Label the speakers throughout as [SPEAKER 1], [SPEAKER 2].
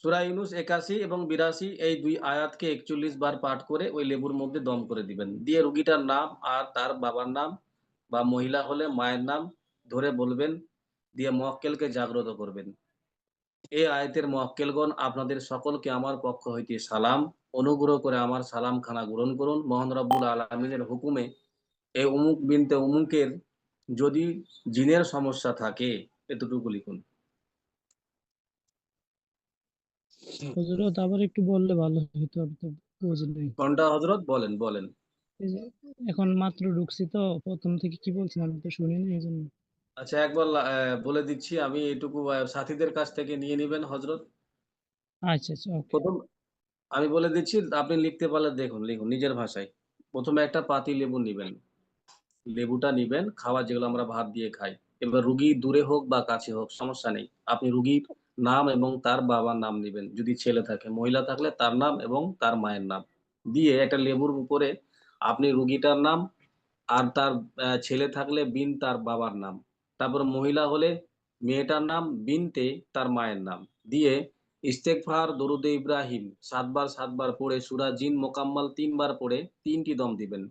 [SPEAKER 1] সূরা ইউনূস ৮১ এবং ৮২ এই ২ আয়াতকে ৪১ বার পাঠ করে ওই লেবুর মধ্যে দম করে দিবেন। দিয়ে রোগীটার নাম আর তার বাবার নাম বা মহিলা হলে মায়ের নাম ধরে বলবেন, দিয়ে মুয়াক্কেলকে জাগ্রত করবেন। এই আয়াতের মুয়াক্কেলগণ আপনাদের সকলকে আমার পক্ষ হইতে সালাম। অনুগ্রহ করে আমার সালামখানা গ্রহণ করুন। মহান রব্বুল আলামিনের হুকুমে এই অমুক বিনতে অমুকের যদি জিনের সমস্যা থাকে, এতটুকু লিখুন।
[SPEAKER 2] হযরত আবার একটু বললে ভালো হতো, আমি তো বুঝি নাই।
[SPEAKER 1] কোনটা হযরত? বলেন, বলেন।
[SPEAKER 2] এই যে এখন মাত্র ঢুকছি তো, প্রথম থেকে কি বলছেন আমি তো শুনিনি, এইজন্য।
[SPEAKER 1] আচ্ছা, একবার বলে দিচ্ছি আমি, এটুকু সাথীদের কাছ থেকে নিয়ে নিবেন হযরত।
[SPEAKER 2] আচ্ছা, আচ্ছা, ওকে।
[SPEAKER 1] ১ম আমি বলে দিচ্ছি, আপনি লিখতে পারলে দেখুন, লিখুন নিজের ভাষায়। ১ম এ একটা পাতি লেবু নিবেন। লেবুটা নিবেন, খাবার যেগুলো আমরা ভাত দিয়ে খাই। এবার রুগী দূরে হোক বা কাছে হোক সমস্যা নেই। আপনি রুগীর নাম এবং তার বাবার নাম নিবেন। যদি ছেলে থাকে, মহিলা থাকলে তার নাম এবং তার মায়ের নাম। দিয়ে একটা লেবুর উপরে আপনি রুগীটার নাম আর তার ছেলে থাকলে বিন তার বাবার নাম। তারপর মহিলা হলে মেয়েটার নাম বিনতে তার মায়ের নাম। দিয়ে ইস্তেগফার, দরুদে ইব্রাহিম ৭ বার ৭ বার পড়ে সূরা জিন মোকাম্মাল ৩ বার পড়ে ৩ টি দম দিবেন।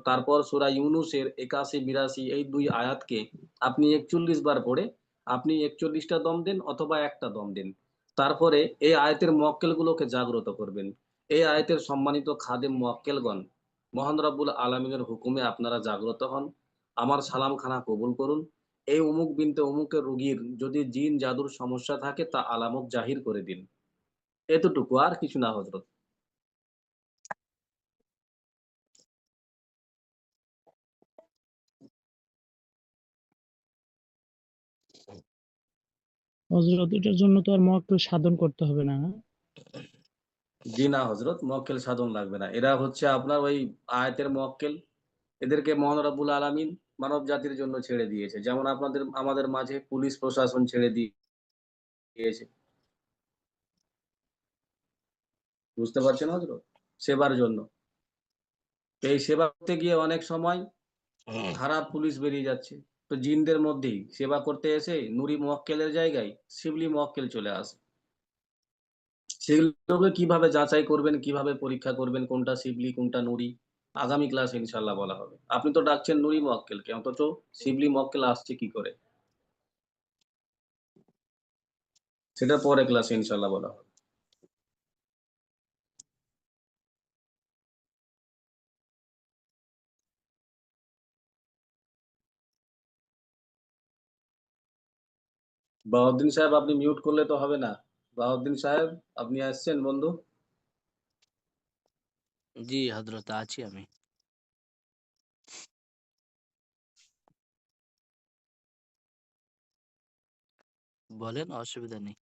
[SPEAKER 1] তারপর সূরা ইউনূসের ৮১-৮২ এই ২ আয়াতকে আপনি ৪১ বার পড়ে আপনি ৪১ টা দম দেন অথবা ১ টা দম দেন। তারপরে এই আয়াতের মুয়াক্কেলগুলোকে জাগ্রত করবেন। এই আয়াতের সম্মানিত খাদেম মুয়াক্কেলগণ, মহান রব্বুল আলামিনের হুকুমে আপনারা জাগ্রত হন। আমার সালামখানা কবুল করুন। এই অমুক বিনতে অমুকের রোগীর যদি জিন জাদুর সমস্যা থাকে তা আলামত জাহির করে দিন। এতটুকু, আর কিছু না হযরত।
[SPEAKER 2] হযরত এটার জন্য তো আর মক্কেল সাধন করতে হবে না, হ্যাঁ?
[SPEAKER 1] জি না হযরত, মুয়াক্কেল সাধন লাগবে না। এরা হচ্ছে আপনার ওই আয়াতের মুয়াক্কেল। এদেরকে মহান রব্বুল আলামিন মানব জাতির জন্য ছেড়ে দিয়েছে। যেমন আমাদের মাঝে পুলিশ প্রশাসন ছেড়ে দিয়েছে। বুঝতে পারছেন হযরত? সেবার জন্য। এই সেবা করতে গিয়ে অনেক সময় খারাপ পুলিশ বেরিয়ে যাচ্ছে। তো জিনদের মধ্যেই সেবা করতে এসে নুরি মুয়াক্কেলের জায়গায় শিবলি মুয়াক্কেল চলে আসে। সেগুলোকে কিভাবে যাচাই করবেন, কিভাবে পরীক্ষা করবেন, কোনটা শিবলি, কোনটা নুরি, আগামী ক্লাসে ইনশাআল্লাহ বলা হবে। আপনি তো ডাকছেন নুরি মুয়াক্কেলকে, অথচ শিবলি মুয়াক্কেল আসছে কি করে? সেটা পরে ক্লাসে ইনশাআল্লাহ বলা হবে। বাহাউদ্দিন সাহেব, আপনি মিউট করলে তো হবে না। বাহাউদ্দিন সাহেব, আপনি আসছেন বন্ধু?
[SPEAKER 3] জি হযরত, আছি আমি। বলেন, অসুবিধা নেই।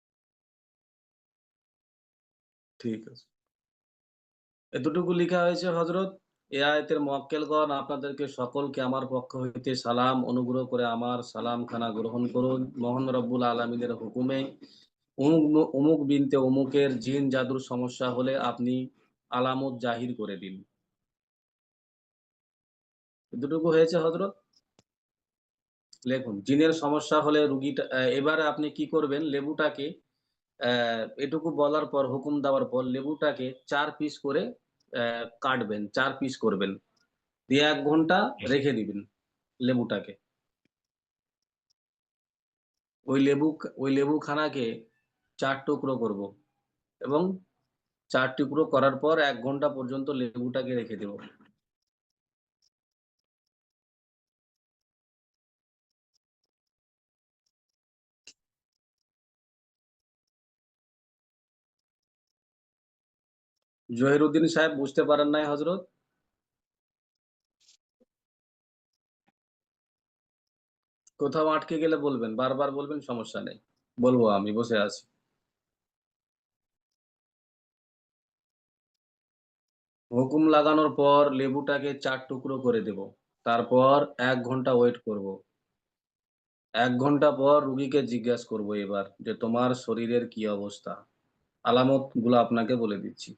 [SPEAKER 1] ঠিক আছে। এতটুকু লিখা হয়েছে হযরত, এ আয়াতের মুয়াক্কেলগণ আপনাদেরকে সকলকে আমার পক্ষ হইতে সালাম। অনুগ্রহ করে আমার সালামখানা গ্রহণ করুন। মহান রব্বুল আলামিনের হুকুমে অমুক বিনতে অমুকের জিন জাদুর সমস্যা হলে আপনি আলামত জাহির করে দিন। এতটুকু হয়েছে হযরত? লেখুন, জিনের সমস্যা হলে রুগীটা এবারে আপনি কি করবেন, লেবুটাকে এটুকু বলার পর, হুকুম দেওয়ার পর লেবুটাকে ৪ পিস করে কাটবেন, ৪ পিস করবেন। দিয়ে ১ ঘন্টা রেখে দিবেন লেবুটাকে। ওই লেবুখানাকে ৪ টুকরো করব এবং ৪ টুকরো করার পর ১ ঘন্টা পর্যন্ত লেবুটাকে রেখে দেব। জহিরুদ্দিন সাহেব বুঝতে পারেন নাই হযরত? কোথাও আটকে গেলে বলবেন, বারবার বলবেন, সমস্যা নেই। বলবো, আমি বসে আছি। হুকুম লাগানোর পর লেবুটাকে ৪ টুকরো করে দেব। তারপর ১ ঘন্টা ওয়েট করব। ১ ঘন্টা পর রুগীকে জিজ্ঞেস করব এবার যে, "তোমার শরীরের কি অবস্থা?" আলামতগুলো আপনাকে বলে দিচ্ছি।